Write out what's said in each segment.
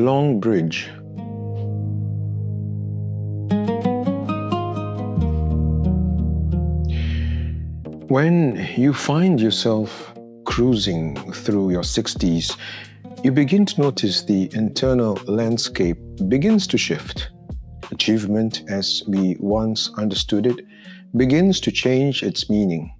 long bridge. When you find yourself cruising through your 60s, you begin to notice the internal landscape begins to shift. Achievement, as we once understood it, begins to change its meaning.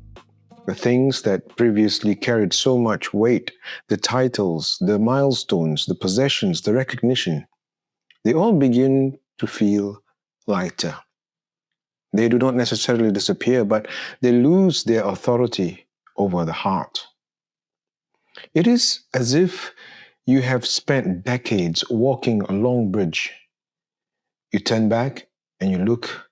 The things that previously carried so much weight, the titles, the milestones, the possessions, the recognition, they all begin to feel lighter. They do not necessarily disappear, but they lose their authority over the heart. It is as if you have spent decades walking a long bridge. You turn back and you look,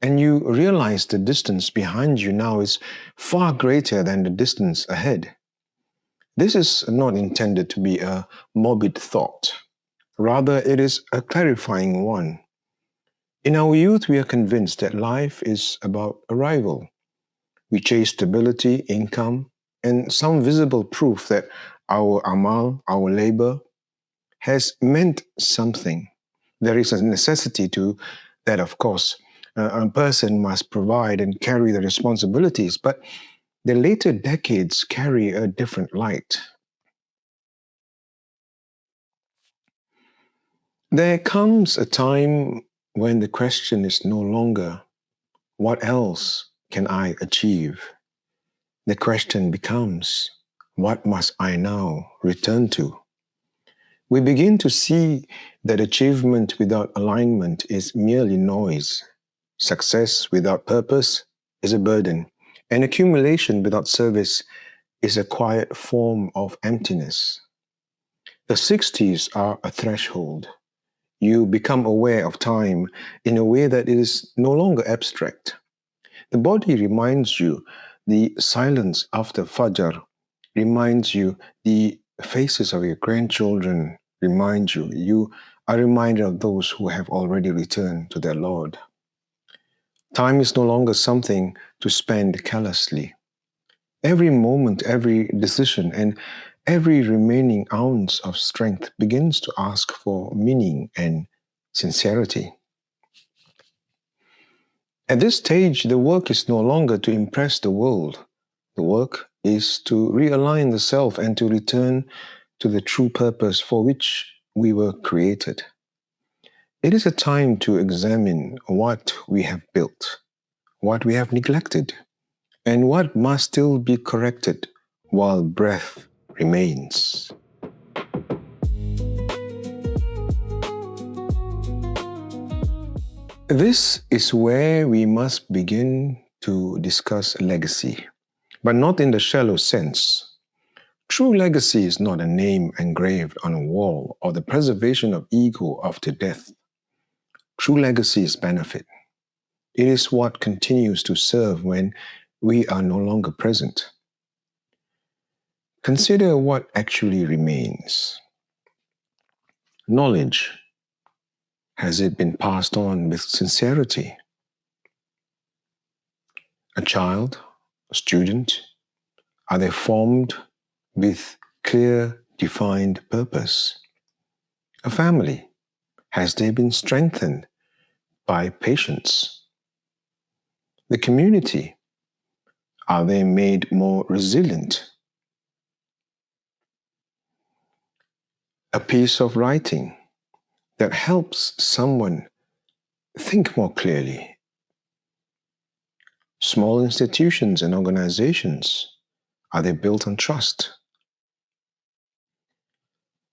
and you realize the distance behind you now is far greater than the distance ahead. This is not intended to be a morbid thought. Rather, it is a clarifying one. In our youth, we are convinced that life is about arrival. We chase stability, income, and some visible proof that our amal, our labor, has meant something. There is a necessity to that, of course. A person must provide and carry the responsibilities, but the later decades carry a different light. There comes a time when the question is no longer, what else can I achieve? The question becomes, what must I now return to? We begin to see that achievement without alignment is merely noise. Success without purpose is a burden, and accumulation without service is a quiet form of emptiness. The 60s are a threshold. You become aware of time in a way that it is no longer abstract. The body reminds you, the silence after Fajr reminds you, the faces of your grandchildren remind you. You are reminded of those who have already returned to their Lord. Time is no longer something to spend carelessly. Every moment, every decision, and every remaining ounce of strength begins to ask for meaning and sincerity. At this stage, the work is no longer to impress the world. The work is to realign the self and to return to the true purpose for which we were created. It is a time to examine what we have built, what we have neglected, and what must still be corrected while breath remains. This is where we must begin to discuss legacy, but not in the shallow sense. True legacy is not a name engraved on a wall or the preservation of ego after death. True legacy is benefit. It is what continues to serve when we are no longer present. Consider what actually remains. Knowledge. Has it been passed on with sincerity? A child, a student, are they formed with clear, defined purpose? A family, has they been strengthened by patience? The community, are they made more resilient? A piece of writing that helps someone think more clearly. Small institutions and organizations, are they built on trust?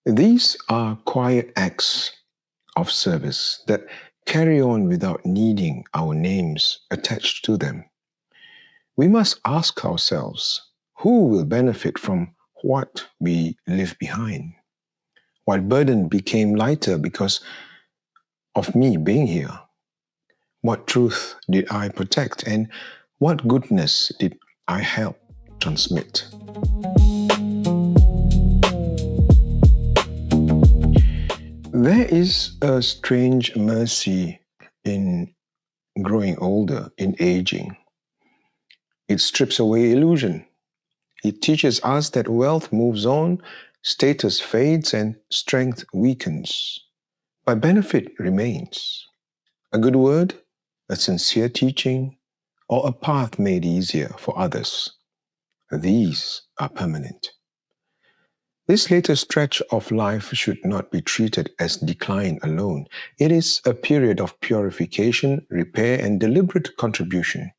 These are quiet acts of service that carry on without needing our names attached to them. We must ask ourselves, who will benefit from what we leave behind? What burden became lighter because of me being here? What truth did I protect, and what goodness did I help transmit? There is a strange mercy in growing older, in aging. It strips away illusion. It teaches us that wealth moves on, status fades and strength weakens, but benefit remains. A good word, a sincere teaching, or a path made easier for others. These are permanent. This later stretch of life should not be treated as decline alone. It is a period of purification, repair, and deliberate contribution.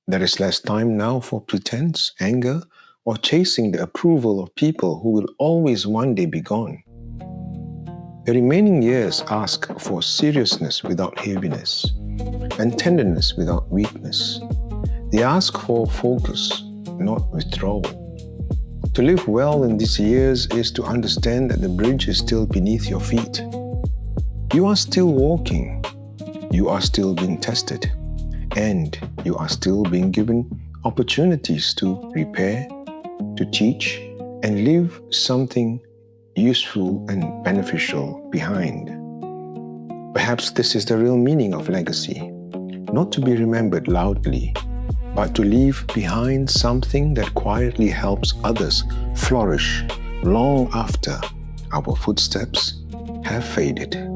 There is less time now for pretense, anger, or chasing the approval of people who will always one day be gone. The remaining years ask for seriousness without heaviness and tenderness without weakness. They ask for focus, not withdrawal. To live well in these years is to understand that the bridge is still beneath your feet. You are still walking. You are still being tested. And you are still being given opportunities to repair, to teach, and leave something useful and beneficial behind. Perhaps this is the real meaning of legacy. Not to be remembered loudly, but to leave behind something that quietly helps others flourish long after our footsteps have faded.